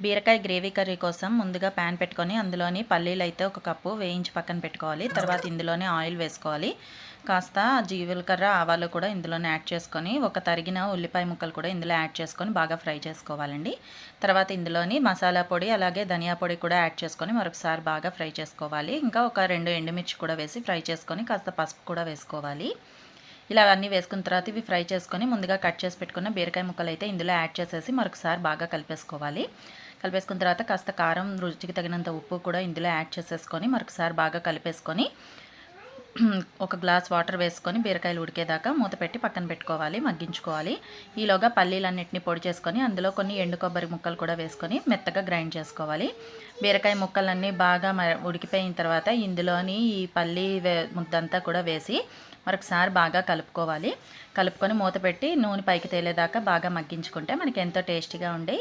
బీరకాయ gravy curry కోసం ముందుగా ప్యాన్ పెట్టుకొని అందులోని పల్లీలు అయితే ఒక కప్పు వేయించి పక్కన పెట్టుకోవాలి. తర్వాత ఇందులోనే ఆయిల్ వేసుకోవాలి. కాస్త జీలకర్ర ఆవాలు కూడా ఇందులోనే యాడ్ చేసుకొని ఒక తరిగిన ఉల్లిపాయ ముక్కలు కూడా ఇందులో యాడ్ చేసుకొని బాగా ఫ్రై చేసుకోవాలండి. తర్వాత ఇందులోని మసాలా పొడి అలాగే ధనియా పొడి కూడా యాడ్ చేసుకొని మరొకసారి బాగా ఫ్రై చేసుకోవాలి. ఇంకా ఒక 2 ఎండుమిర్చి కూడా వేసి ఫ్రై చేసుకొని కాస్త పసుపు కూడా వేసుకోవాలి. ఇలా అన్నీ వేసుకున్న తర్వాత ఇవి ఫ్రై చేసుకొని ముందుగా కట్ చేసి పెట్టుకున్న బీరకాయ ముక్కలు అయితే ఇందులో యాడ్ చేసేసి మరొకసారి బాగా కలిపేసుకోవాలి. కలిపేసుకున్న తర్వాత కాస్త కారం, రుచికి తగినంత ఉప్పు కూడా ఇందులో యాడ్ చేసేసుకొని మరొకసారి బాగా కలిపేసుకొని ఒక గ్లాస్ వాటర్ వేసుకొని బీరకాయలు ఉడికేదాకా మూత పెట్టి పక్కన పెట్టుకోవాలి, మగ్గించుకోవాలి. ఈలోగా పల్లీలన్నింటినీ పొడి చేసుకొని అందులో కొన్ని ఎండు కొబ్బరి ముక్కలు కూడా వేసుకొని మెత్తగా గ్రైండ్ చేసుకోవాలి. బీరకాయ ముక్కలన్నీ బాగా ఉడికిపోయిన తర్వాత ఇందులోని ఈ పల్లీ ముద్దంతా కూడా వేసి మరొకసారి బాగా కలుపుకోవాలి. కలుపుకొని మూత పెట్టి నూనె పైకి తేలేదాకా బాగా మగ్గించుకుంటే మనకి ఎంతో టేస్టీగా ఉండే